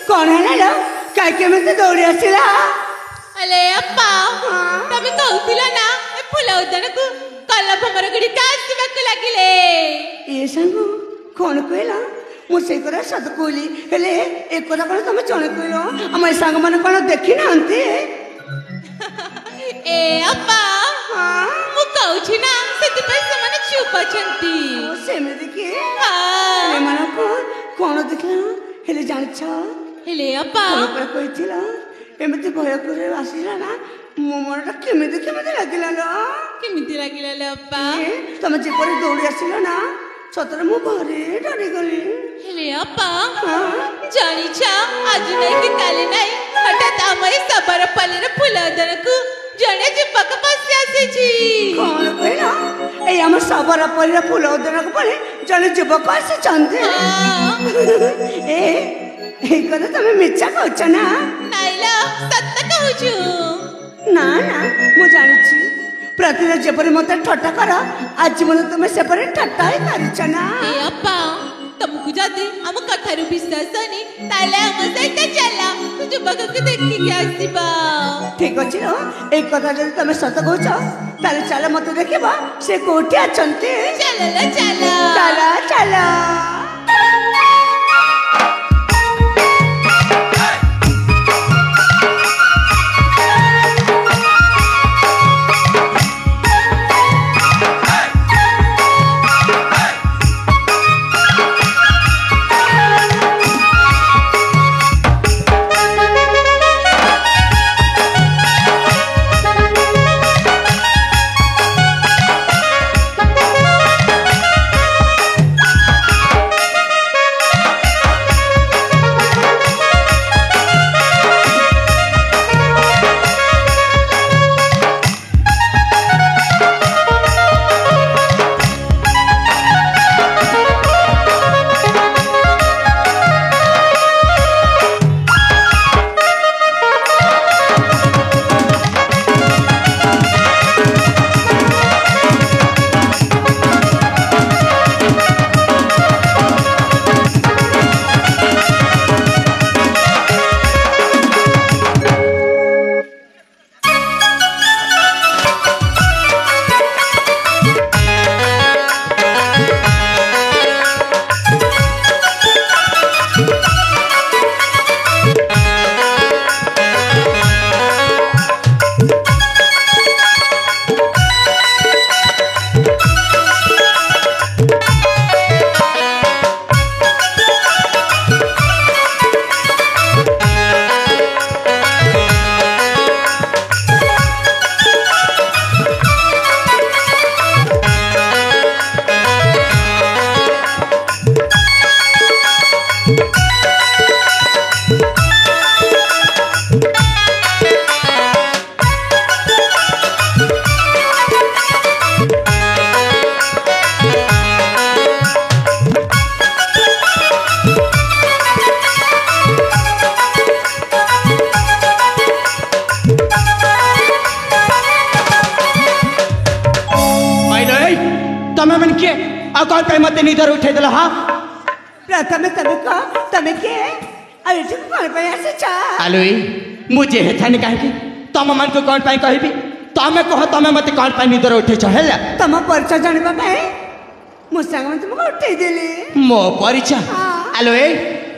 कौन है ना कहीं केमी दौड़ी आसला अले अप्पा तमे कहूथिला ना ए फुल उद्यान को कला भमर गुडी कासिबाक लागिले ये संग कौन कहला मु से करा सत कहली हेले एक कथा कौन तुम जने कहलो आम सांग मैंने कौन देखी ना ए अप्पा मु कहूछि ना सेति पे से माने चुप अछंती सेमिति के हां ए माने कौन देखला हेले जानिछ हेले अप्पा पर कहिथिला एमिति भय करे आसीला ना मो मनटा केमिति लागिला लो केमिति लागिला ले अप्पा तमे जे पर दौड़ी आसीला ना सतरे मु भारी डरी गली हेले अप्पा जानी छा आज नहीं कि काले नहीं हठात आमई सबर पलेर फुलदन को जने जुपक पसी आसी छी कौन कहला ए हम सबर पलेर फुलदन को पले जने जुबक आसी चंदे ए कदा तमे मिच्छा कहछ ना नाइला सत्य कहूछु ना ना मु जानि छी प्रतिदिन जेपरी मते ठट्टा कर आज मन तुमे सेपरी ठट्टा ही करछ ना ए अप्पा तुमको जाते हम कथारु विश्वास नहीं ताले हम सहित चला तू जुबक को देखि के आसीबा ठीक अछि नो एक कथा जदि तमे सत कहछ ताले चला मते देखिबा से कोठी अछंती चला चला चला चला कौन पे मत निधर उठे दिला हां प्रथम तमे के अरे तू कौन पे आसे चा आलोई मुझे हेथानी काहे की तम मन को कौन पाई कहबी तमे कह तमे मते कौन पाई निधर उठे छ हेला तम परिचय जानिबा पे मो संग में तुमको उठे देली मो परिचय आलोई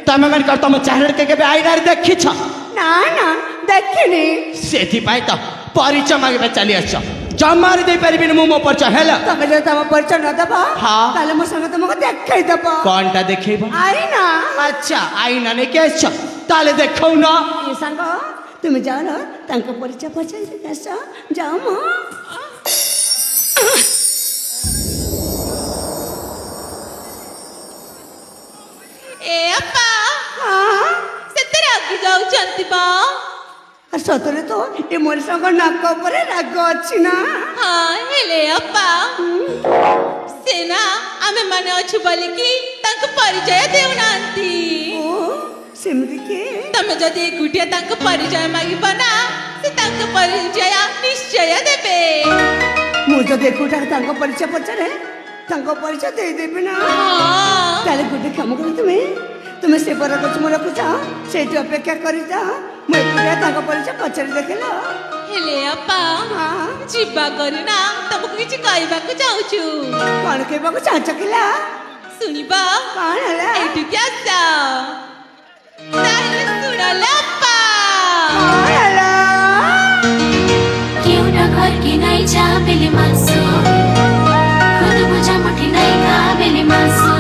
तमे मन कर तम चाहर के केबे आईनार देखि छ ना ना देखिनी सेथि पाई त परिचय मागबे चली आछ जमारी दे परिबिन मो परिचय हेला तमे जे तम परिचय न दबा हां ताले मो संग तुमको देखाई दबा कोनटा देखैबो आईना अच्छा आईना ने के छ ताले देखौ न ये संग तुम जाओ ना तांको परिचय पछाई देस जाओ मो ए अप्पा हां सेते रागी जाऊ चंती बा सतरे तो ये मोर संग नाक ऊपर राग अछि ना हां हेले अप्पा सेना आमे माने अछु बोली कि तांको परिचय देउ नांती ओ सेमरी के तमे जदी गुटिया तांको परिचय मागिबा ना से तांको परिचय निश्चय देबे मु जदी गुटा तांको परिचय पचरे तांको परिचय दे देबे ना हां ताले गुटे काम करू तुमे तुम से बर गछ मूल को जाओ से अपेक्षा कर जाओ मुझे परिचय पचर देखेल हेले अपा जीवा करना तुमको किसी कहवाक चाहूचु कौन कहवाक चाहछ किला सुनिबा कौन है एठू क्या ताले सुनल अपा कौन है क्यों ना घर की नहीं जा बेले मासू खुद बुझा मुठी नहीं खा बेले मासू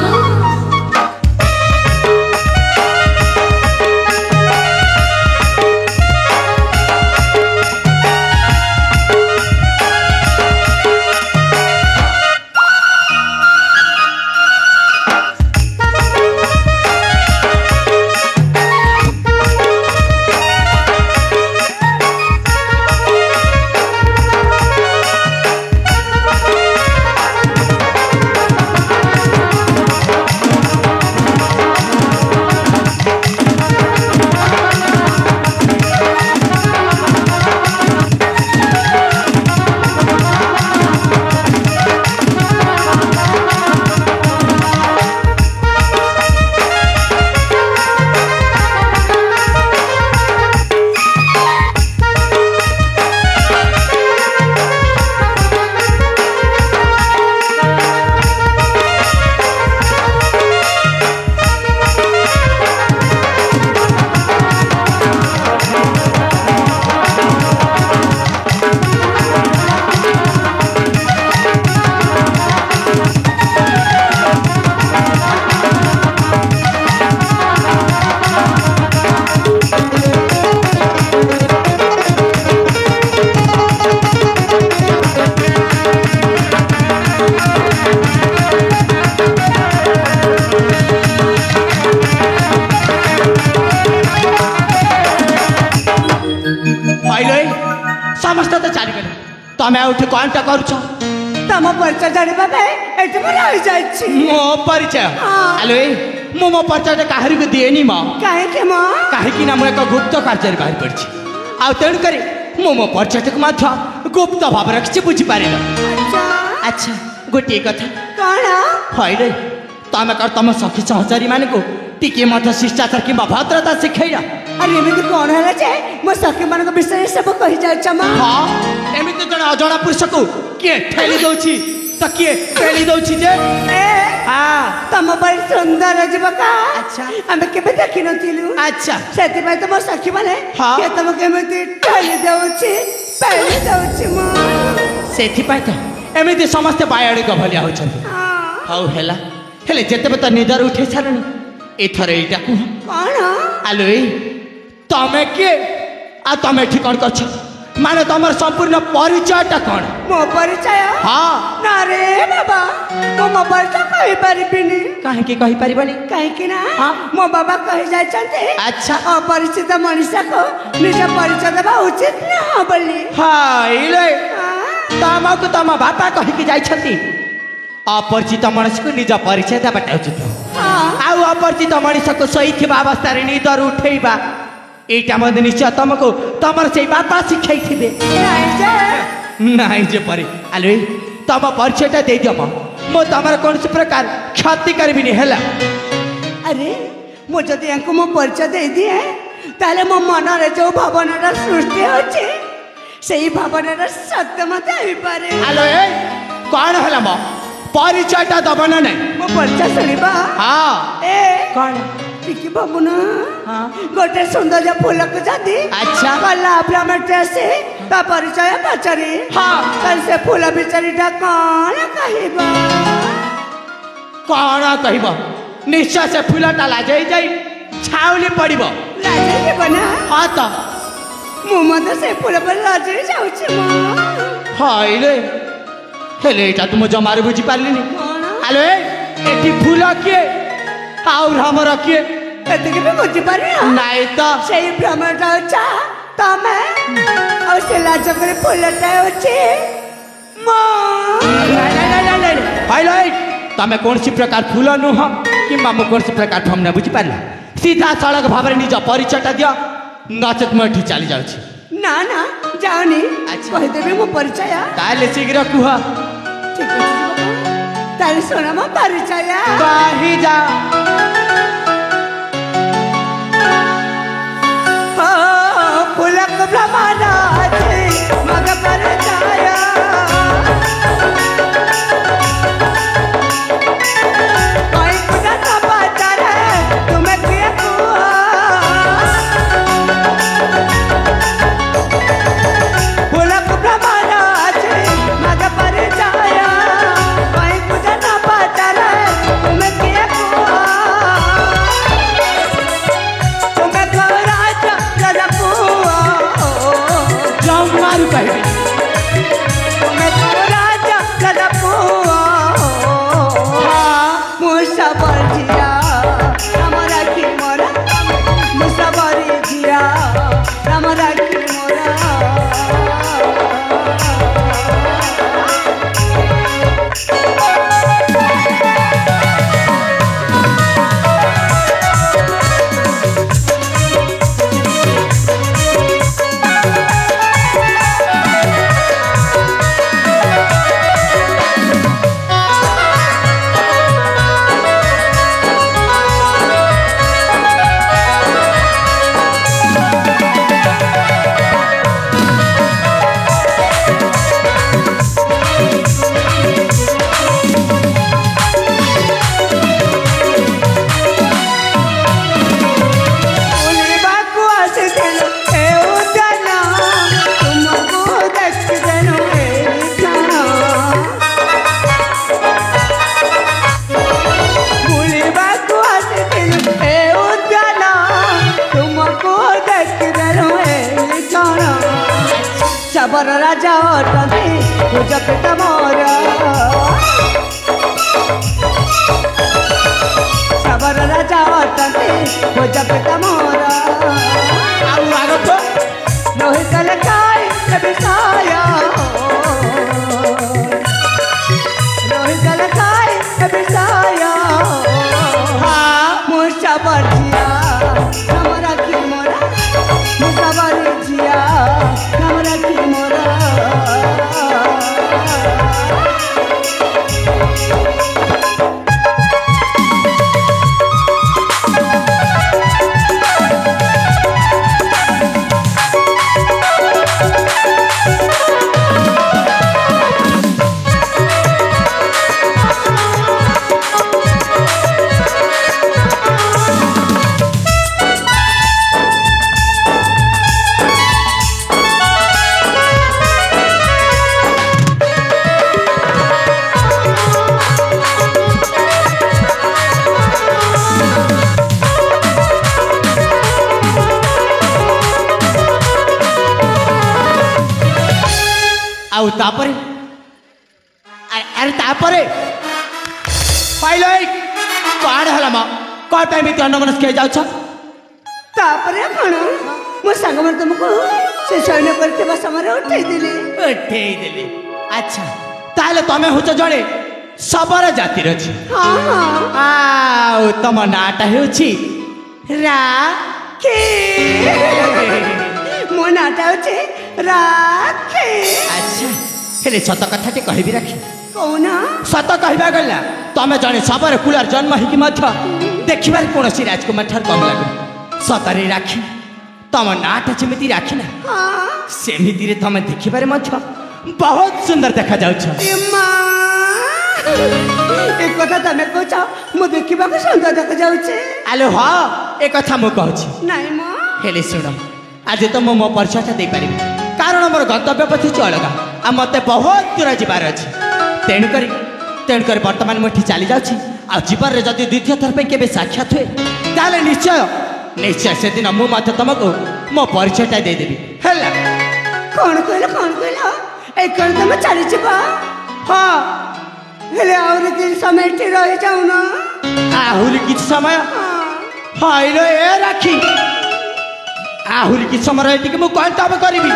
समस्त तो चलीगले तमें उठ कौन टा कर तम परिचय जाना रही मो परिचय हेलो मो परिचय कहार को दिएनी कहीं ना मुझे एक गुप्त कार्य बाहर पड़ी आउ तेणुक मो परिचय को गुप्त भाव रखी बुझीपार अच्छा गोटे कथा कौन हईरे तमें कर तुम सखी सहचारी मान को टिके शिष्टाचार कि भद्रता शिखेल अरे एमती कौन है जे मो सखी मान विषय सब कही जामा हाँ एमती जन अजणा पुरुष को किए ठेली दौची तो किए ठेली दौची जे हाँ तुम बड़ी सुंदर जीवका अच्छा आम केबे देखि नथिलु अच्छा सेति पय तो मो सखी माने हाँ के तुम केमती ठेली दौची पेली दौची मो सेति पय तो एमती समस्त बायड़ी को भलिया होछंती हाउ हेला हेले जेते तो निदर उठे छारनी एथर एटा को कौन आलो तमें किए आ तमें ठीक कौन कर माने तुम संपूर्ण परिचयटा कौन मो परिचय हाँ ना रे बाबा मो परिचय कहि परिबिनी काहे की कहि परिबनी काहे कि ना हाँ मो बाबा कहि जायछन्ते अच्छा अपरिचित मनुष्य को निज परिचय देबा उचित ना बोली हां इले तमको तम बापा कहि की जायछन्ती अपरिचित मनुष्य को निज परिचय देबाटा उचित आउ अपरिचित मनुष्य को सही थिबा अवस्था रे निदर उठेबा एटा मते निश्चय तुमको तमर से बापा सिखाई थिबे नहीं जे परे आलो तम परिचयटा दे दियो मो तमर कौन से प्रकार क्षति करबिनी हैला अरे मो जदि यांको मो परिचय दे दिए ताले मो मन रे जो भावनाटा सृष्टि होची सेही भावनाटा सत्य मते आइ पारे आलो कौन हैला मो परिचयटा दबन नहीं मो परिचय सुनिबा हाँ ए कौन टिकी बाबूना हाँ गोटे सुंदर जो फूल को जदी अच्छा कला ब्राह्मण से ता परिचय पचरी हाँ तन से फूल बिचरीटा कौन कहबा कौन कहब निश्चय से फूलटा लाजई जाई छाउली पड़ब लाजे बना हाँ तो मु मत से फूल पर लाजे जाउछि म हाइले हेले एटा तुम जमारे बुझी पारलिनी आलो एठी फूल किए और हमर किए एतके भी बुझी पारे नहीं तो सेही ब्राह्मणटा अच्छा तमे और से लाज करे फूलटा होछि म नहीं हाइले तमे कौन सी प्रकार फूल नुह कि मामू कौन सी प्रकार हम न बुझी पारला सीधा सड़क भाव निज परिचयटा दियो नचेत मैं एठी चली जाउछि ना ना जाओनी अच्छा कहि देबे मो परिचय ताले शीघ्र कुह ठीक अछि ताले सुना मो परिचय कहि जा शबर राजा अटंती पूजा पिता मोर शबर राजा अटंती पूजा पिता मोर ଆଉ ଆଗ ତ रोहित लखाई विषय रोहित लखाई विषय मुसाबर जिया हमरा की मोरा मुसाबर जिया हमरा की मोरा ଆଉ ତାପରେ ଆରେ ତାପରେ ପାଇଲ କଣ ହେଲା ମ କଣ ପାଇଁ ଏମିତି ଅନ୍ୟମନସ୍କ ହେଇଯାଉଛ तापरे कौन मो सांग मन तुमको से सैन्य करते समय उठेई देली अच्छा ताहले तमे होच जणे सबर जातिर अछि हाँ हाँ ଆଉ ତମ ନାଟା ହେଉଛି राखी मो नाटा होचे राखी ଆଚ୍ଛା ହେଲେ ସତ କଥାଟି କହିବି ରାଖି कौन ସତ କହିବା ଗଲା ତମେ ଜଣେ ସବର କୁଳର ଜନ୍ମ ହେଇକି ମଧ୍ୟ ଦେଖିବାରେ କୌଣସି ରାଜକୁମାର ଠାରୁ କମ୍ ଲାଗୁ ସତରେ ରାଖି ତମ ନାଟା ଯେମିତି ରାଖି ନା हाँ ସେମିତିରେ ତମେ ଦେଖିବାରେ ମଧ୍ୟ ବହୁତ ସୁନ୍ଦର ଦେଖାଯାଉଛ ए माँ एक कथा तमे कहछ मु देखिबा को सुंदर देख जाउछे ଆଲୋ ହଁ ଏ କଥା ମୁଁ କହୁଛି ନାଇଁ ମ ହେଲେ ଶୁଣ ଆଜି ତ ମୁଁ ମୋ ପରିଚୟଟା ଦେଇପାରିବି କାରଣ ମୋର ଗନ୍ତବ୍ୟ ପଥ ହେଉଛି ଅଲଗା ଆଉ ମୋତେ ବହୁତ ଦୂର ଯିବାର ଅଛି ତେଣୁକରି ବର୍ତ୍ତମାନ ମୁଁ ଏଠି ଚାଲି ଯାଉଛି ଆଉ ଜୀବନରେ ଯଦି ଦ୍ୱିତୀୟ ଥର ପାଇଁ କେବେ ସାକ୍ଷାତ ହୁଏ ତାହେଲେ ନିଶ୍ଚୟ ସେଦିନ ମୁଁ ମଧ୍ୟ ତମକୁ ମୋ ପରିଚୟଟା ଦେଇଦେବି ହେଲା कौन कहलो ए कौन तमे चली जिबा ହଁ हेले और कि समय ठी रहि जाऊ ना ଆହୁରି କିଛି ସମୟ ହଇଲୋ ଏ ରାକ୍ଷୀ ଆହୁରି କିଛି ସମୟ ଏଠିକି ମୁଁ କ'ଣ ତମ କରିବି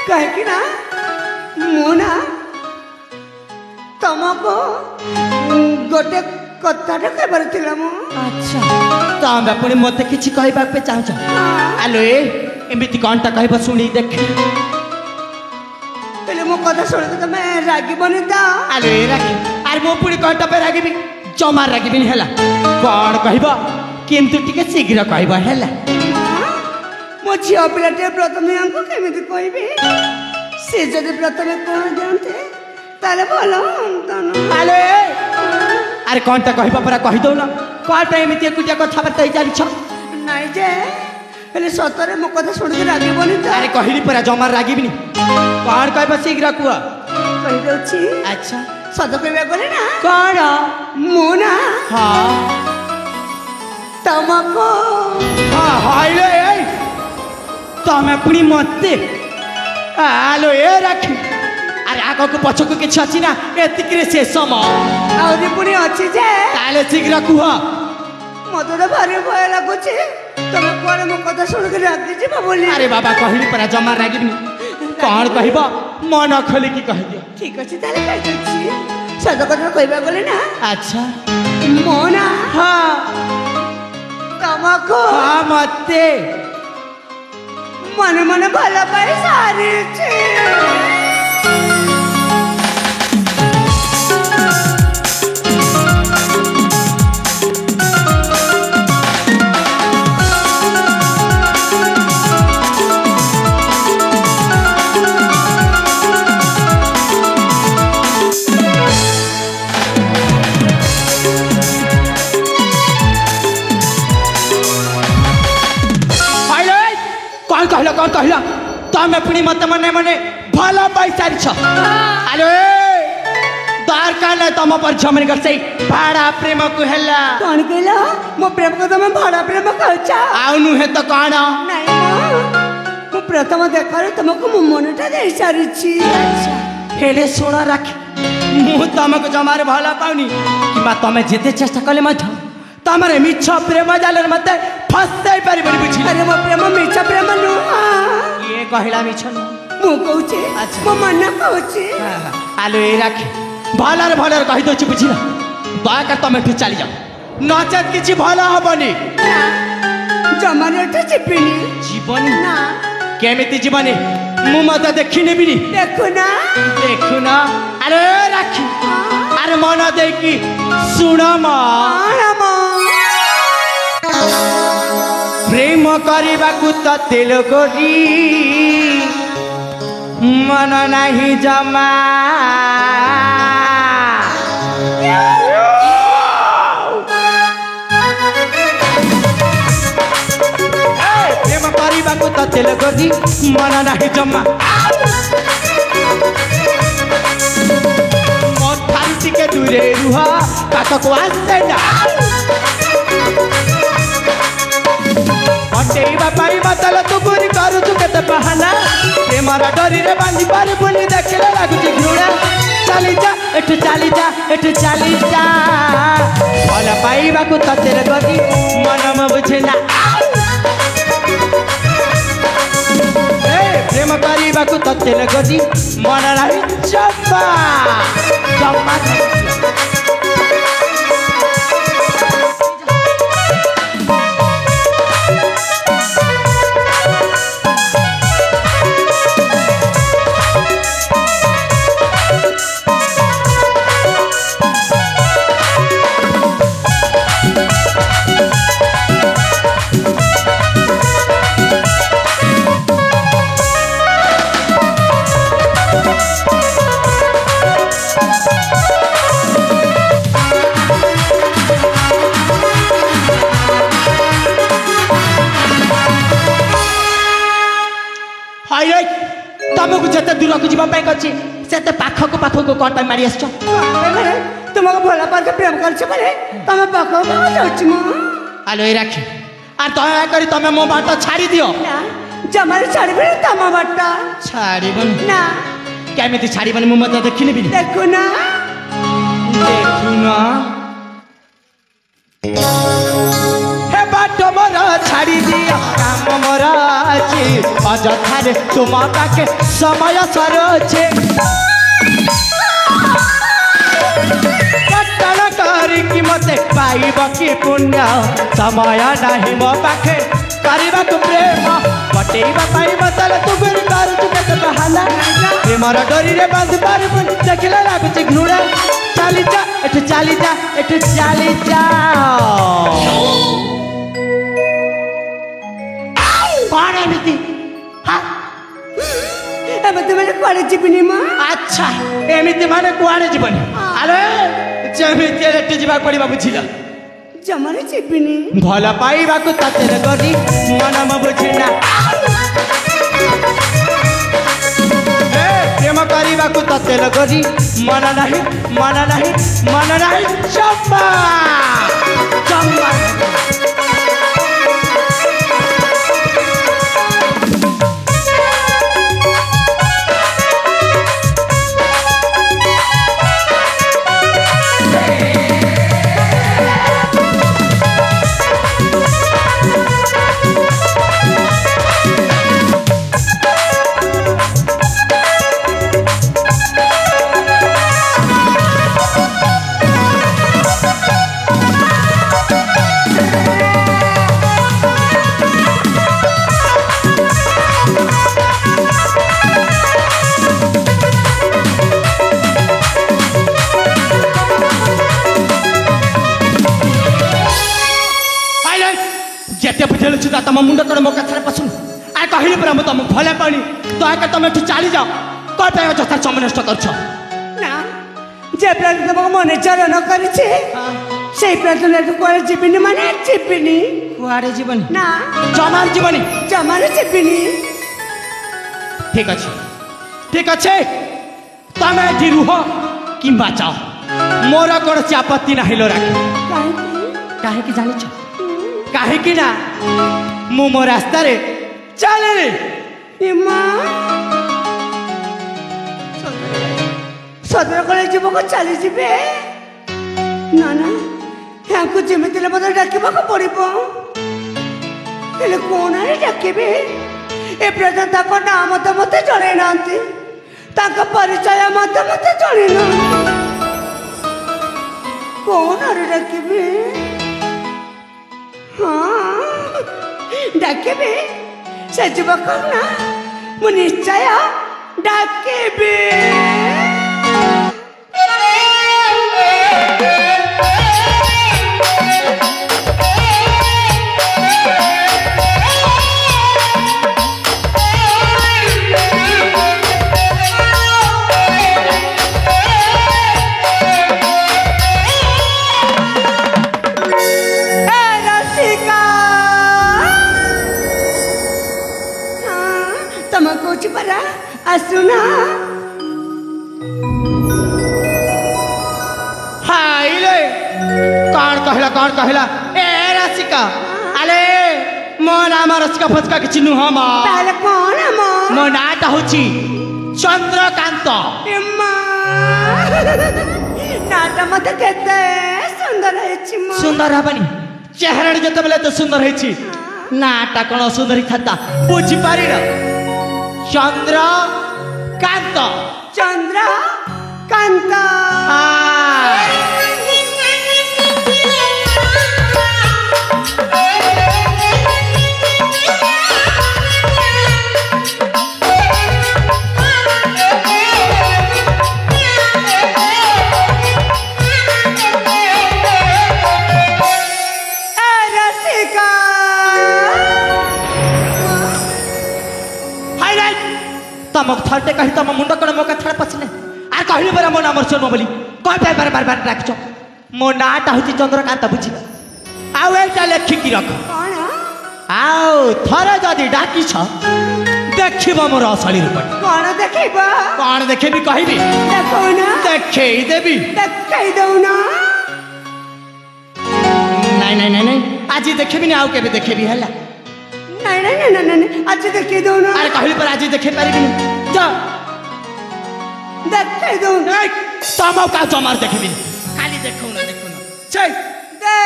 कहे कि ना मु ना तुमको गोटे कथाटा कहबार थिला मु ଆଚ୍ଛା ତମେ ପୁଣି ମୋତେ କିଛି କହିବା ପାଇଁ ଚାହୁଁଛ ଆଲୋ ଏମିତି କ'ଣଟା କହିବ ଶୁଣି ଦେଖ हेले मो कथा सुन के तमे रागिबनी ता ଆଲୋ ରାକ୍ଷୀ ଆରେ ମୁଁ ପୁଣି କ'ଣଟା ପାଇଁ ରାଗିବି ଜମା ରାଗିବିନି ହେଲା କ'ଣ କହିବ କିନ୍ତୁ ଟିକେ ଶୀଘ୍ର କହିବ ହେଲା मो झियो पिलाटे प्रथमे हमको केमिति कहबी से जदि प्रथमे कोन जानते ताले भलो तन ଆଲୋ ଆରେ କ'ଣଟା କହିବ ପରା କହିଦଉନ କ'ଣ ପାଇଁ ଏମିତି ଏକୁଟିଆ କଥାବାର୍ତ୍ତା ହେଇ ଚାଲିଛ ନାଇଁ जे हेले सतरे मो कथा सुन के रागिबनी ता ଆରେ କହିଲି ପରା ଜମା ରାଗିବିନି କ'ଣ କହିବ ଶୀଘ୍ର କୁହ कहि दउछि ଆଚ୍ଛା सद कहबा गले ना କ'ଣ मु ना ହଁ तुमको ହଁ ହଇଲୋ ତମେ ପୁଣି ମୋତେ ଆଲୋ ରାକ୍ଷୀ ଆରେ ଆଗକୁ ପଛକୁ କିଛି ଅଛି ନା ଏତିକିରେ ଶେଷ ମ आउरी पुणी अछि जे ତାହେଲେ ଶୀଘ୍ର କୁହ मते तो भारी भय लागुछि तमे कोन मो कथा सुन के रागी जिबा बोली ଆରେ ବାବା କହିଲି ପରା ଜମା ରାଗିବିନି କ'ଣ କହିବ ମନ ଖୋଲିକି କହିଦିଅ ठीक अछि ताले कहि दउछि सद कथा कहबा गले ना ଆଚ୍ଛା मो ना ହଁ तुमको ହଁ ମୋତେ मन मन भला पाई सारी छे କ'ଣ କହିଲ ତମେ ପୁଣି ମୋତେ ମନେ ମନେ ଭଲ ପାଇସାରିଛ ଆଲୋ ଦରକାର ନାହିଁ ତମ ପରିଚୟ ମାନଙ୍କର ସେଇ ଭାଡ଼ା ପ୍ରେମକୁ ହେଲା कौन कहलो मो प्रेम को तुम भाड़ा प्रेम कहछ ଆଉ ନୁହେଁ ତ କ'ଣ नहीं मो प्रथम देखार तुमको मो मनटा दे सारिछि हेले शुण राखी मु तुमको जमार भल पाऊनी कि तुम जिते चेष्टा कले तुम मिछ प्रेम जाल मत फसाई पार बुझी। अरे मो प्रेम मिछ प्रेम नुह ये कहला मिछ मु कहूची मो मन कहूची आलो ये राखी भलर भलर कही दो बुझिल दयाकर तुम एठू चली जाओ नचेत किसी भल हेनी जमार जीवनी जीवनी ना केमिति जीवनी मु मत देखने भी देखुना देखुना। अरे राखी अरे मन देखी शुण प्रेम करने तो तेल गोरी मन नहीं जमा प्रेम करने तो तेल गोरी मन नहीं जमा के दूरे रुह पाखक आसे ना हटेवा पाई मतल तू गुरी करुचु केते बहाना प्रेमर डरी रे बांधी पार बुनी देखले लागुची घृणा चली जा एठू चली जा एठू चली जा भल पाइबा को ततेर गदी मन म बुझेना प्रेम करने को ततेर गदी मन नहीं जमा जमा तुमको जिते दूर को जीवाई अच्छी से पाखक पाखक कौन पे मारी आस तुमको भल पास प्रेम कर तुम पाखक जाऊँ आलो ये राखी आर दयाकर तुम मो बाट छाड़ी दियो जमार छाड़बे तुम बाट छाड़बन ना केमिति छाड़बन मु मत देखिनि भी देखुना देखुना हे बाट मोर छाड़ी दियो काम मोर अछि अजथारे तुम पाके समय सरोचे पटन करी मते पाइब कि पुण्य समय नहीं मो पाखे करबा को प्रेम पटेइबा पाई मतल तू गुरी करू केते बहाना प्रेमर डोरी रे बांध पार देखले लागुची घृणा चली जा एठू चली जा एठू चली जा कौन एमिति तुमने कुआड़े जीवनी माँ अच्छा एमिति माने कुआड़े जीवनी अरे जमिति रेट जीवा पड़िबा बुझिल जमार जीवनी भल पाइबा को ततेर गरी मन म बुझिना प्रेम करने को ततेर गरी मन नहीं जमा जमा तुम मुंड कर मो कथा पसंद आ कहली पर तुम भले पानी दयाकर तुम एठू चली जाओ कौन पे अजथा समय नष्ट कर जे प्रेम तुमको मन चलन कर कुआड़े जीवनी माने जीवनी कुआड़े जीवनी ना जमार जीवनी जमार जीवनी ठीक अच्छे तुम ये रुह कि जाओ मोर कौन से आपत्ति ना लो राखी कहीं जान कहीं ना मु मो रास्ता चले ଏମା ସଦର କଳେ ଯୁବକ ଚାଲିଯିବେ ନା ନା ୟାଙ୍କୁ ଯେମିତି ହେଲେ ମୋତେ ଡାକିବାକୁ ପଡ଼ିବ ହେଲେ କଣ ଡାକିବି ଏପର୍ଯ୍ୟନ୍ତ ତାଙ୍କ ନାଁ ମୋତେ ଜଣେଇ ନାହାନ୍ତି ତାଙ୍କ ପରିଚୟ ମୋତେ ଜଣେଇ ନାହାନ୍ତି କଣ ଡାକିବି ହଁ ଡାକିବି ସେ ଯୁବକ ନା ମୁଁ ନିଶ୍ଚୟ ଡାକିବି आसुना हाइले कौन कहला ए रसिका अरे मो नाम रसिका फचका किछि नुह मा ताले कोन मो मो नाटा होछि चंद्रकांत एम्मा नाटा मते केते सुंदर हेछि मो सुंदर हबनी चेहरा जते बेले तो सुंदर हेछि नाटा कोन सुंदरी खाता बुझि पारि न चंद्रकांत चंद्रकांत तमक थरते कहि तम मुंड कोन मोका थड़ पछले आर कहली बरा मो नाम सोन बोली कह बार बार डाकछ मो नाटा होची चंद्रकांत बुझी आउ एटा लेखि की रख कोन आउ थरे जदी डाकी छ देखिबो मोर असली रूप कोन देखिबो कोन देखेबी कहबी देखो ना देखै देबी देखै दौ ना नहीं आज देखेबी ना आउ केबे देखेबी हला नहीं आज देखै दौ ना अरे कहली पर आज देखे पारिबी जा देखै दौ ना तमौ का जमार देखेबी खाली देखौ ना छै दे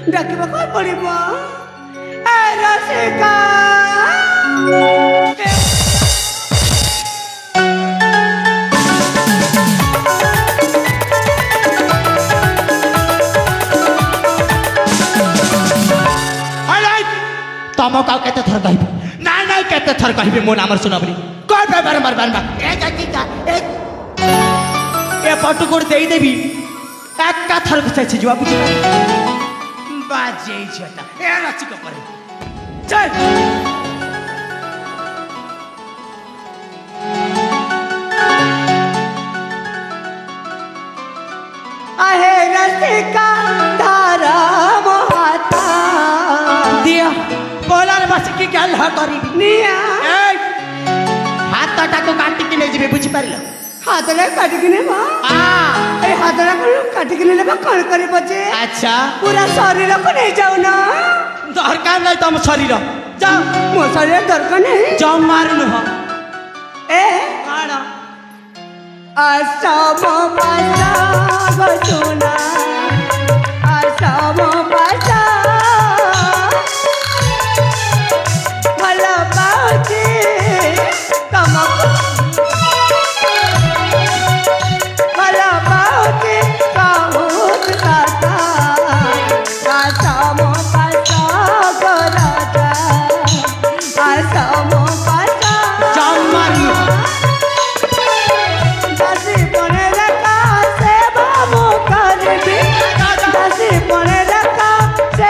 डाकिबा पड़िब रसिका तम का केते थर कहबी ना केते थर कहबी मो नाम सुना बोली कह बार ए जाकिता ए पटु कोड देई देबी एक का थर गुछै छी जवाब बुझी बाजे छता ए रचिका परे चल आहे रसिका धारा मोहाता दिया बोलार बस की गल ह करिबी निया हाथटा को काटी के ले जिबे बुझी पारिलो हाथला काटी के नेबा ए हाथला को काटी के नेबा कोन करे बजे अच्छा पूरा शरीर को नहीं जाऊ ना दरकार नहीं तम शरीर जा मो शरीर दरकार नहीं जाऊ मारनु ह ए काड़ा असम पासा गजुना असम पासा भला पाउची तमको भला पाउची बहुत काता असम पासा गराजा असम पासा जाऊ मारनु दासी पने रखा से बाबू करबी दासी पने रखा से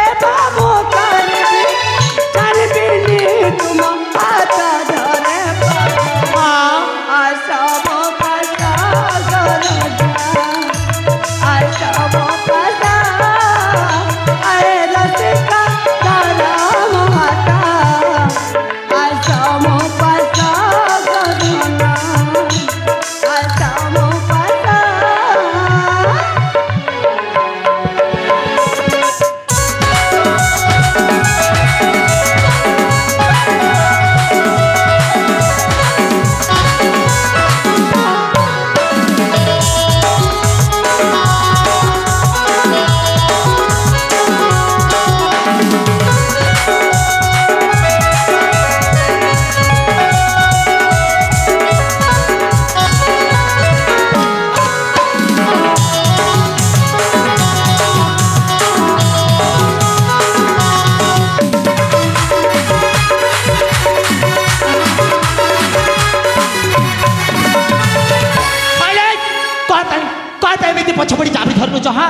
हाँ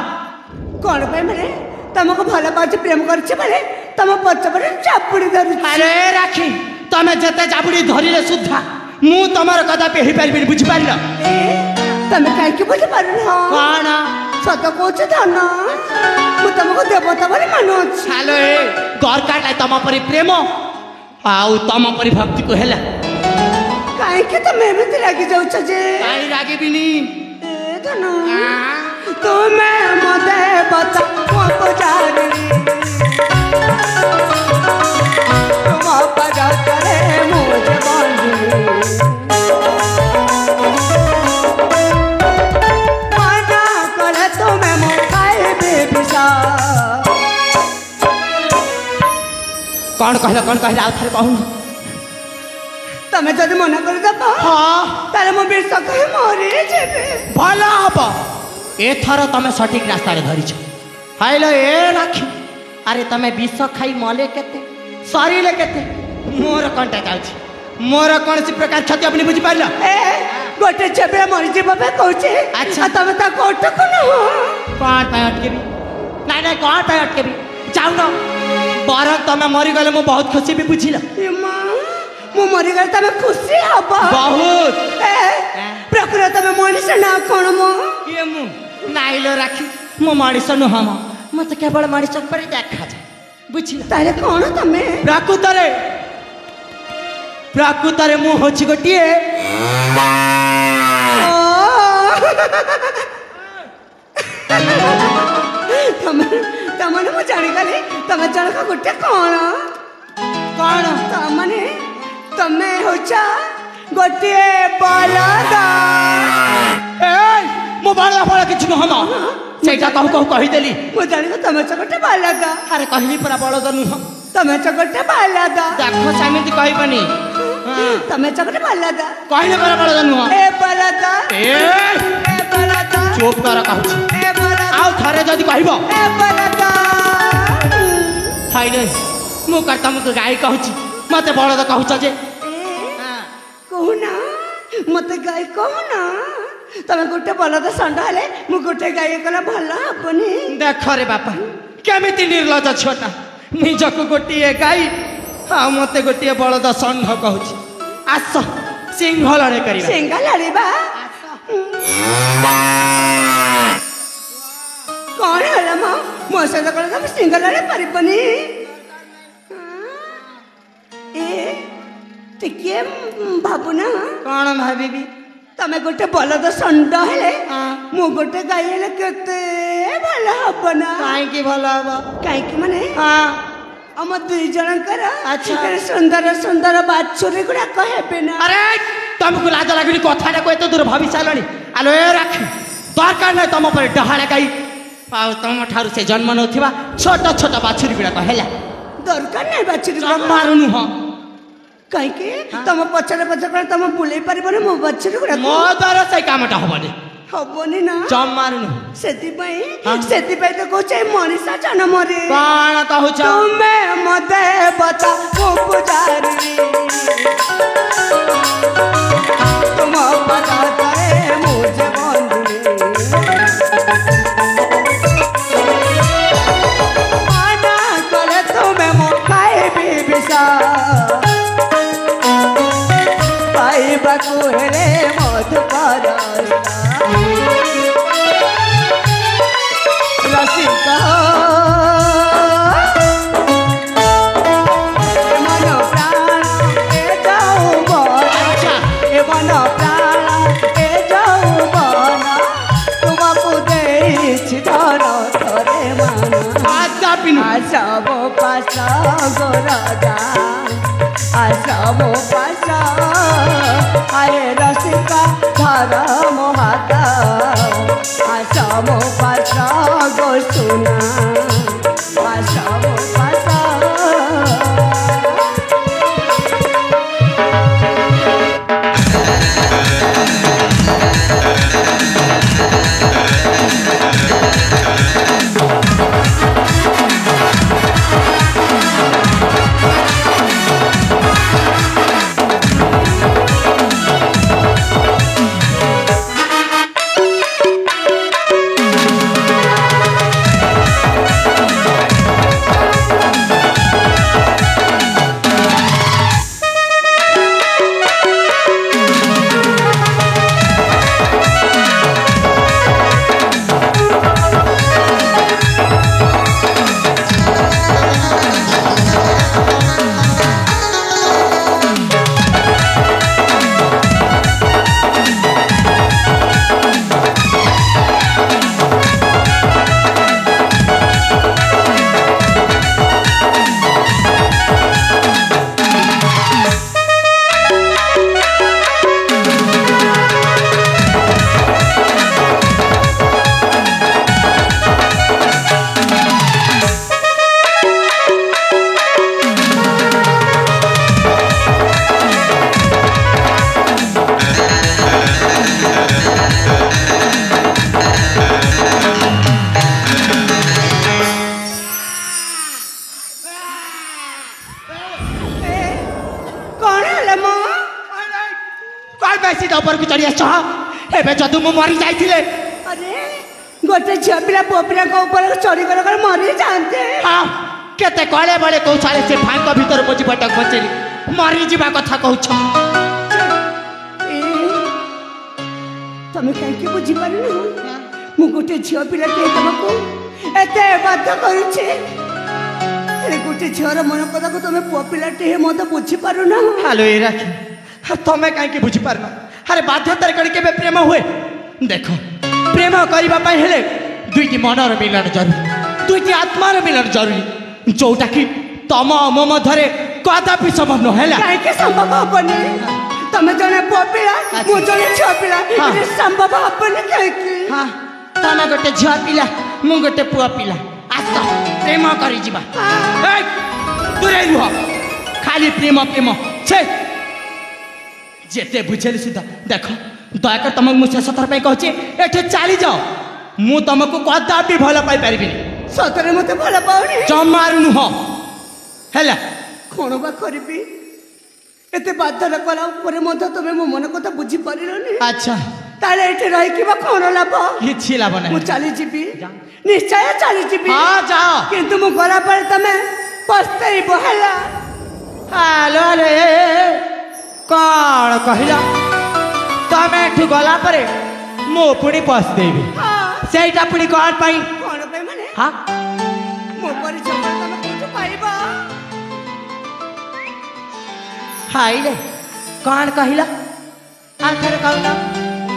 कौन पे मैंने तुमको भल पाच प्रेम करछे बेले तुम पछपरे चापुड़ी धरु अरे राखी तमे जते जाबुड़ी धरिले सुद्धा मु तमर कदापि हेई पारबिनी बुझि पारिल तमे काहे के बुझ पारुन हो कौन सत कोच धन मु तुमको देवता बोली मानु अछि हेलो ए दरकार तम परी प्रेम आउ तम परी भक्ति को हेला काहे के तुम एमती लागी जाउ छ जे काई रागिबिनी ए धन तुमे मते बता मो पुजारी तुम पगा करे मुझे बंदी मना करे तुमे मो खाए बेबिसा कौन कहला आउ थारे कहू तमे जदि मना कर दब हाँ ताले मो बिरस कहे मरे जेबे भल हम एथर तमे सठिक रास्ता धरीछ हाइलो ए राखी अरे तमे विष खाई मले केते सरीले केते मोर कंटा जाउछ मोर कौन प्रकार क्षति अपनी बुझी पारिल ए गोटे जेबे मरि जेबे बे कहूचे अच्छा। तमे ता कोट को न हो कौन पे अटकेबी नहीं कौन पे अटकेबी जाऊ न बर तमे मरी गले मु बहुत खुशी भी बुझिल ए मां मु मरि गले तमे खुशी हबा बहुत ए प्रकृति में मनुष्य ना कोन मो ये मु नाइलो राखी मु मଣିଷ नुह म मत केवल मଣିଷ पर देखा जाए बुझिल ताले कोन तमे प्राकृतरे मु होछि गोटिए तमने मु जानि गली तमे जनका गोटे कोन कौन तमने तमे होचा गोटे बलदा ए मु बाला बाला किछ नुह म सेटा कहू कहि देली मु जानि तमे गोटे बलदा अरे कहली पूरा बळद नुह तमे गोटे बलदा देखो समिति कहबनी तमे गोटे बलदा कहले पूरा बळद नुह ए बलदा ए बलदा चुप कर कहू ए बलदा आउ थारे जदि कहबो ए बलदा हाइले मु का तुमको गाय कहूची मते बळद कहूछ जे कहूना मते गाय कहूना तमे गोटे बलद संड हेले मु गोटे गाय कला भल हबनी देख रे बापा केमिति निर्लज छोटा निजको गोटिए गाई आ मते गोटिए बळद षंढ कहूची आस सिंहलड़े करिबा सिंगल हरिबा कौन हला मो से कला तमे सिंगल हरे परिबनी ए टिके भाबुना कौन भाबीबी तमे गोटे बलद संड हेले हाँ। मु गोटे गाय हेले केते भल हबना काई की भलो हबो काहे कि माने हां हम दुई जनकर अच्छा। सुंदर सुंदर बाछुरी गुड़ा कहेबे ना अरे तुमको लाज लागुनी कथाटा को एते दूर भाबी सालणी आलो ए राखी दरकार नै तम पर डहाळे गाई आउ तम ठारू से जन्म नथिबा छोट छोट बाछुरी गुड़ा कहला दरकार नहीं बाछुरी मारुनु ह कहीं के तम पछरे पछरे तम बुले परिबने मो बाछुरी गुड़ा मो द्वारा से कामटा हबनी हबनी ना जम मारुनु सेति पई तो कोचे मनीषा जन्म रे कौन कहूछ तुमे मते बता मो पुजारी तुम पता करे मुझे बंदी माना करे तुमे मो खाए बेबिसा पाइबाकु हेले मधुकर रसिका मन प्राण ए जाऊ बना ए मन प्राण ए जाऊ बना तुमको देछि धन थरे मन आजा पिनु आसब पास गोरदा आसब पास आए रसिका धर मोहाता आसब पास गो सुना आसब पास कौन है मो कौन बेसी ऊपर को चढ़ी आस एबे जदू मु मरी जाइथिले अरे गोटे झिया पिला पुआ पिला ऊपर चढ़ी गला मरी जाते हाँ केते कले बड़े कौशाले से फांक भीतर मोजी पटक बचेली मरी जीवा कथा कहूछ तमे कहीं बुझी पारे मु गोटे झिया पिला के तुमको एते बात करूछे अरे गोटे झियर मन कथा को तुम पुआ पिलाटे मत बुझी पारु ना हालो ए राखी तमे कहीं बुझी पारना अरे बाध्यतार कड़ी केबे प्रेम हुए देखो प्रेम करबा पई हेले दुईटी मनर मिलन जरूरी दुईटी आत्मार मिलन जरूरी जोटा कि तम मो मधरे कदापि संभव न हैला काहे के संभव हबनी तमे जने पुआ पिला मु जने झिया पिला ये संभव हबनी काहे के हां तमे गोटे झिया पिला मु गोटे पुआ पिला आस प्रेम करी जीवा ए दूरे रुह खाली प्रेम प्रेम छे जेते बुझेली सुधा देखो दयाकर तुमको मुझे सतर पे कहचे एठे चली जाओ मु तुमको कदापि भल पाई परिबिनी सतरे मते भल पाउनी जमार नुह हैला कोन बा करबी एते बाध्य कला ऊपर मते तमे मो मन कथा बुझी परिलनी अच्छा ताले एठे रही कि बा कोन लाभ किछि लाभ मु नै चली जीबी निश्चय चली जीबी हां जाओ किंतु मु गला पर तमे पछतई बहला हालो रे कौन कहला तमे एठू गला परे मो पुणी पस देबी सेटा पुणी कौन पाई कोन पे माने हां मो पर जबर तमे कुछ पाइबा हाय रे कौन कहला आथरे कहला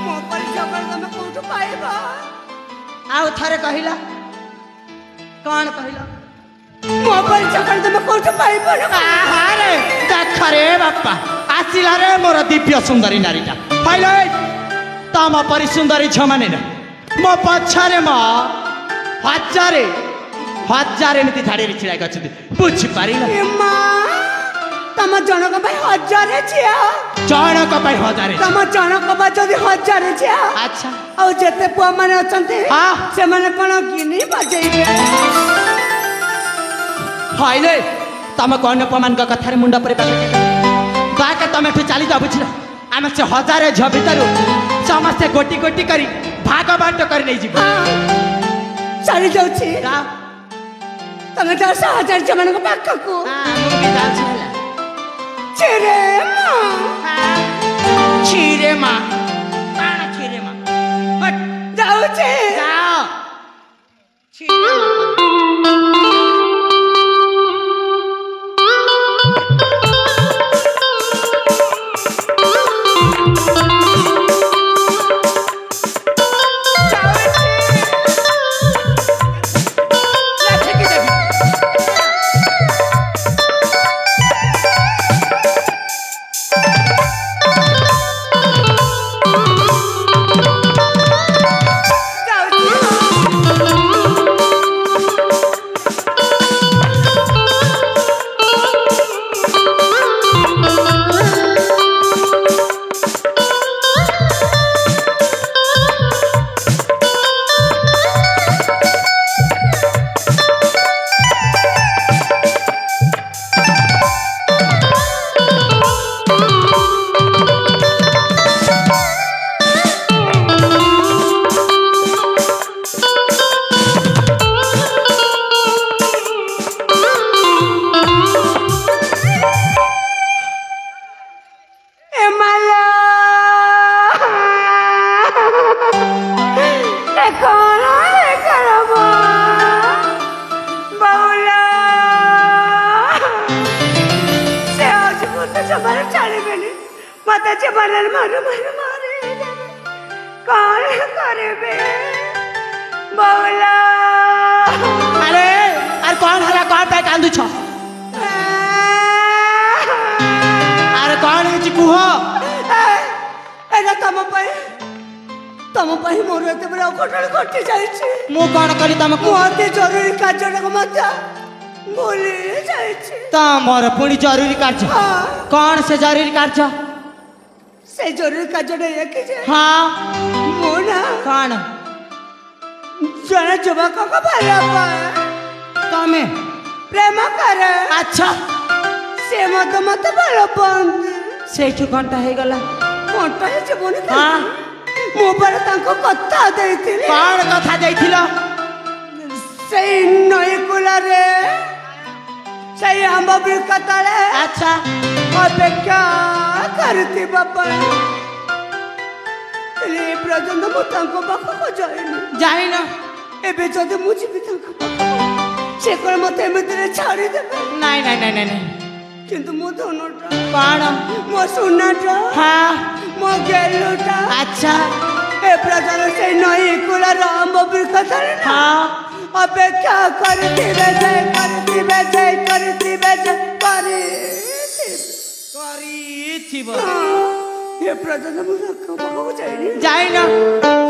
मो पर जबर तमे कुछ पाइबा आउ थारे कहला कौन कहला मो पर जबर तमे कुछ पाइबा ना आहारे देख रे बापा आसिला रे मोर दिव्य सुंदरी नारीटा हाइले तम परि सुंदरी झमाने न मो पछारे मा हजारे हजारे नीति धाड़ी रे छिड़ा गछथि बुझि पारि न ए मां तम जनक भाई हजार छिया जनक पाई हजारे तम जनक बा जदी हजार छिया अच्छा और जेते पुआ माने अछंती हाँ। से माने कोन गिनी बजेइबे हाइले तम कोन अपमान का कथारे मुंडा परे बाका तम एठे चली जा बुझिला आमे से हजारे झ भितरु समस्त गोटी गोटी करी भाग बांट कर नै जीव चली जाउछी जा तमे जा हजार जमन को पाख को हां मुगी जाल छिला छिरे मां छिरे मां काना छिरे मां हट जाउछी जाओ छिरे मां मत जबरन मार मार मारे कौन करबे बौला अरे अरे कौन हला कौन पे कांदु छ अरे कौन हिची कुह एना तम पे मोर एते बड़ा घटना घटी जाइछि मु कौन करी तमको मोते जरूरी कार्य मत बोली जाइछि तमर पुणी जरूरी कार्य कौन से जरूरी कार्य से जरूरी कार्य नहीं कि जे हाँ मोना कौन जने जुबक को भला पाए तमे प्रेम करे अच्छा ମତେ ମତେ ଭଲ ପାଆନ୍ତି। ସେଇଠୁ କଣଟା ହେଇଗଲା? କଣ୍ଟା ହେଇଯିବନି ହଁ। ମୁଁ ପରା ତାଙ୍କୁ କଥା ଦେଇଥିଲି। କଣ କଥା ଦେଇଥିଲ? ସେଇ ନଈ କୂଳରେ ସେଇ ଆମ୍ବ ବୃକ୍ଷ ତଳେ ଆଚ୍ଛା ଅପେକ୍ଷା କରୁଥିବା ପାଇଁ। ହେଲେ ଏ ପର୍ଯ୍ୟନ୍ତ ମୁଁ ତାଙ୍କ ପାଖକୁ ଯାଇନି। ଯାଇନ? ଏବେ ଯଦି ମୁଁ ଯିବି ତାଙ୍କ ପାଖକୁ ସେ କଣ ମତେ ଏମିତିରେ ଛାଡ଼ିଦେବେ? ନାଇଁ ନାଇଁ ନାଇଁ ନାଇଁ। କିନ୍ତୁ ମୋ ଧନଟା, କଣ? ମୋ ସୁନାଟା, ହଁ ମୋ ଗେଲୁଟା ଆଚ୍ଛା ଏ ପର୍ଯ୍ୟନ୍ତ ସେଇ ନଈ କୂଳର ଆମ୍ବ ବୃକ୍ଷ ତଳେ ନା ହଁ ଅପେକ୍ଷା କରିଥିବେ ଯେ କରିଥିବେ ଯେ କରିଥିବେ ଯେ କରିଥିବ। ଏ ପର୍ଯ୍ୟନ୍ତ ମୁଁ ତାଙ୍କ ପାଖକୁ ଯାଇନି। ଯାଇନ?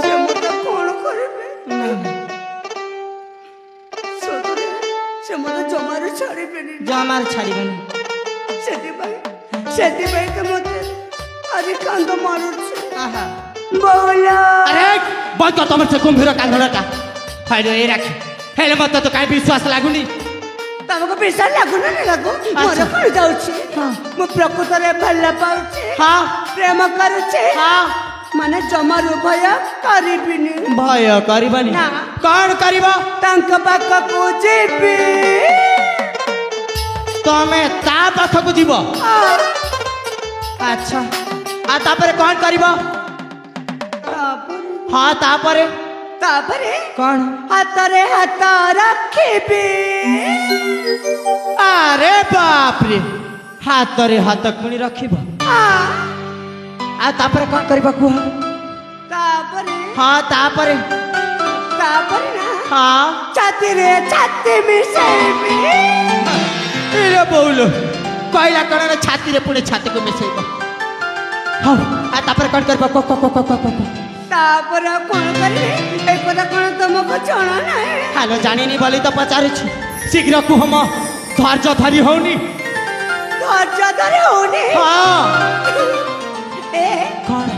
ସେ ମତେ କଣ କରିବେ? ସତରେ ସେ ମତେ ଜମାରୁ ଛାଡ଼ିବେନି। ଜମାରୁ ଛାଡ଼ିବନି। ସେଥିପାଇଁ ତ ମତେ ଆଜି କାନ୍ଦ ମାରୁଛି। ଆହା ବୋଲା अरे बंद कर तुम से कुंभीर कांधटा फाइल ए राखी हेले मत तो काई विश्वास लागुनी। ତମକୁ ବିଶ୍ୱାସ ଲାଗୁ ନା ଲାଗୁ ମୋର କଣ ଯାଉଛି? ମୁଁ ପ୍ରକୃତରେ ଭଲ ପାଉଛି, हाँ ପ୍ରେମ କରୁଛି, हाँ ମାନେ ଜମାରୁ ଭୟ କରିବିନି। भय करबनी ना। कौन करब? ତାଙ୍କ ପାଖକୁ ଯିବି। तमे ता पाखक जीव? अच्छा आ तापरे कौन करब? हाँ तापरे ତାପରେ कौन? ହାତରେ ହାତ ରଖିବି। अरे बाप रे हाथ रे हाथ पुणी रखिब आ तापरे कौन करब कुह? ତାପରେ हाँ तापरे ତାପରେ ନା हाँ ଛାତିରେ ଛାତି ମିଶେଇବି। रे बोलो कहला कण रे छाती रे पुणे छाती को मिसेइब। हाँ आ तापरे कौन करब? को को को को को को ତାପରେ ଆଉ କଣ କରିବି? ଏ କଥା କଣ ତମକୁ ଜଣା ନାହିଁ? हालो जानिनी बोली तो पचारुछि शीघ्र कुह म धैर्य धरी होनी। ଧୈର୍ଯ୍ୟ ଧରି ହଉନି। हाँ कौन? ଏ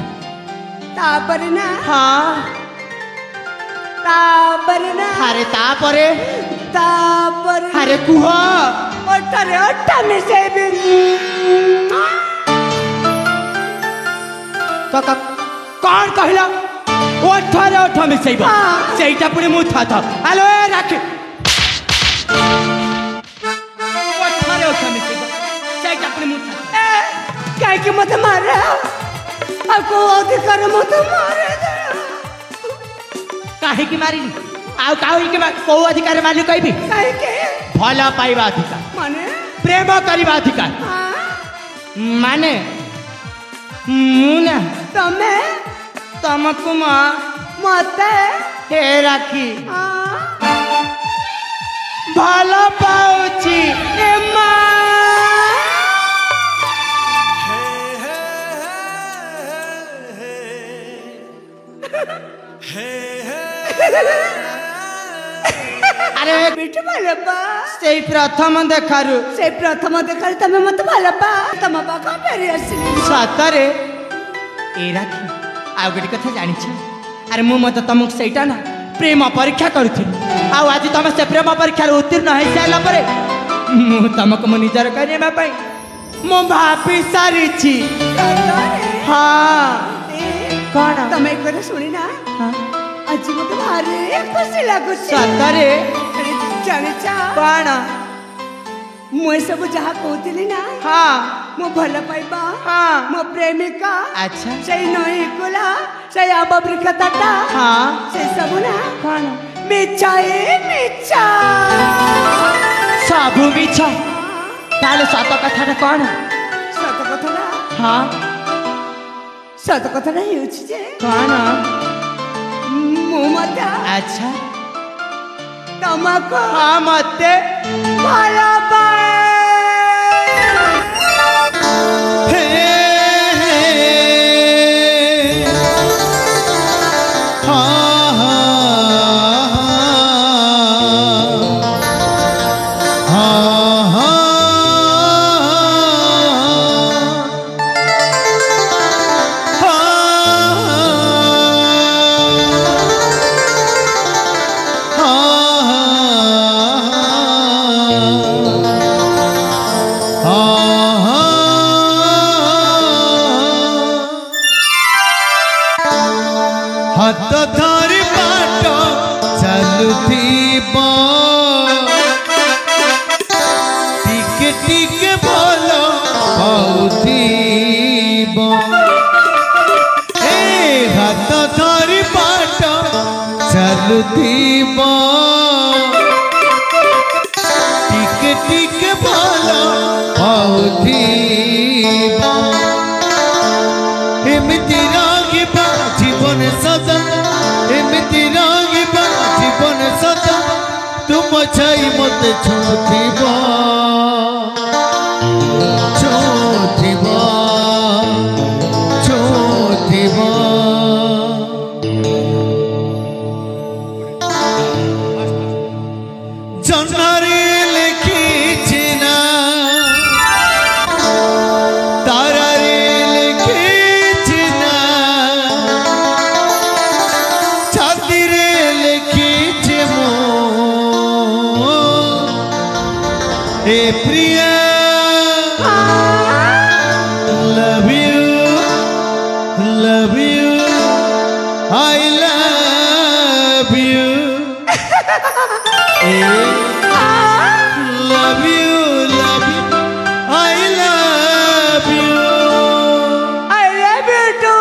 ତାପରେ ନା हाँ ତାପରେ ନା अरे तापरे ତାପରେ अरे कुह ଓଠରେ ଓଠ ମିଶେଇବି। कौन कहला? ओठरे ओठ मिसेइब हाँ। सेइटा पुणी मु था हेलो ए राखी ओठरे ओठ मिसेइब सेइटा पुणी मु था କାହିଁକି ମତେ ମାରେ? ଆଉ କୋଉ ଅଧିକାର ମତେ ମାରେ? काहे की मारिनी आउ काहे की को अधिकार माली कहबी? କାହିଁକି भला पाइबा अधिकार ମାନେ प्रेम करबा अधिकार ହଁ, माने मुना ତମେ तमकु म ମତେ हे राखी ହଁ, भला पाउची ए मा अरे ବିଟୁ ଭଲ ପା। सेई प्रथम देखारु ସେ ପ୍ରଥମ ଦେଖାରେ ତମେ ମତେ ଭଲ ପା। ତମ ପାଖ ଫେରି ଆସିଲି। सतरे ए राखी आ गोटे कथा जानिछ अरे मु मत तुमक सेटा ना प्रेम परीक्षा करूथि आ आज तुम से प्रेम परीक्षा उत्तीर्ण हो सारा पर मु तुमको मो निजर करबा पई मु भापी सारी छी। हाँ कौन? ତମେ ଏ କଥା ଶୁଣି ନା हाँ ଆଜି ମତେ ଭାରି ଖୁସି ଲାଗୁଛି। सतरे ଜାଣିଛ कौन? ମୁଁ ଏସବୁ ଯାହା କହୁଥିଲି ନା हाँ ମୋ ଭଲ ପାଇବା हाँ ମୋ ପ୍ରେମିକା अच्छा ସେଇ ନଈ କୂଳ ସେଇ ଆମ୍ବ ବୃକ୍ଷ ତଟ हाँ ସେ ସବୁ ନା कौन? ମିଛ ମିଛ। सबु मिछ ताले सत कथा कौन? ସତ କଥାଟା हाँ ସତ କଥାଟା ହେଉଛି ଯେ कौन? ମୁଁ ମଧ୍ୟ अच्छा ତମକୁ हाँ मते ଭଲ ପାଏ। हे हाँ हाँ ଛାଇ ମତେ ଛୁଥିବ ଛୁଥିବ ଛୁଥିବ ଜହ୍ନରେ ଲେଖିଛି ନା ତାରାରେ ଲେଖିଛି ନା ଛାତିରେ ଲେଖିଛି ମୁଁ ଏ Priya love you I love you love you I love you I love you too.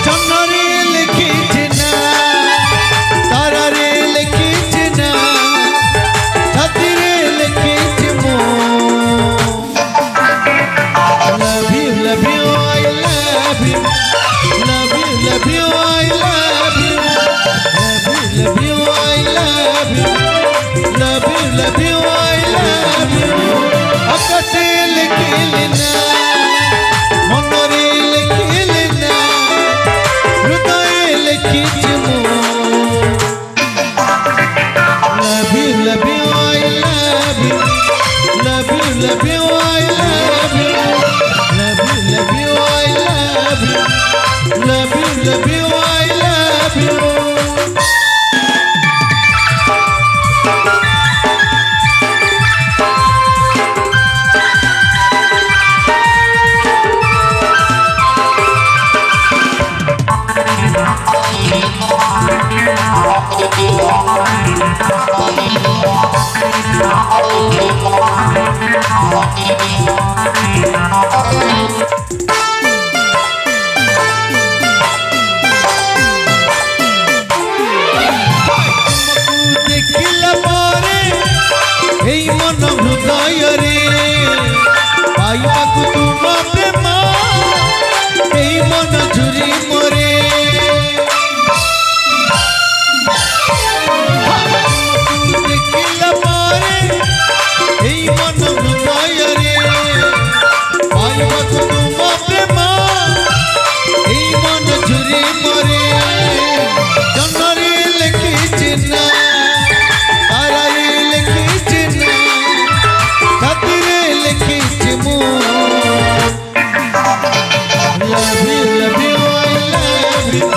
ଜହ୍ନରେ ଲେଖିଛି ନା ତାରାରେ ଲେଖିଛି ନା ଛାତିରେ ଲେଖିଛି ମୁଁ love you I love you love you I love you love you I love you love you I love you ଆକାଶେ ଲେଖିଲି ନା ମନରେ ଲେଖିଲି ନା ହୃଦୟରେ ଲେଖିଛି ମୁଁ love you I love you love you I love you love you I love you love you I love you ଦେଖିଲା ପରେ ଏଇ ମନ ହୃଦୟରେ ପାଇବାକୁ ତୁମ ପ୍ରେମ ଏଇ ମନ ଝୁରି ମରେ ଦେଖିଲା ପରେ ଏଇ ମନ ହୃଦୟରେ ପାଇବାକୁ ତୁମ ପ୍ରେମ ଏଇ ମନ ଝୁରି ମରେ ଜହ୍ନରେ ଲେଖିଛି ନା ତାରାରେ ଲେଖିଛି ନା ଛାତିରେ ଲେଖିଛି ମୁଁ love you I love you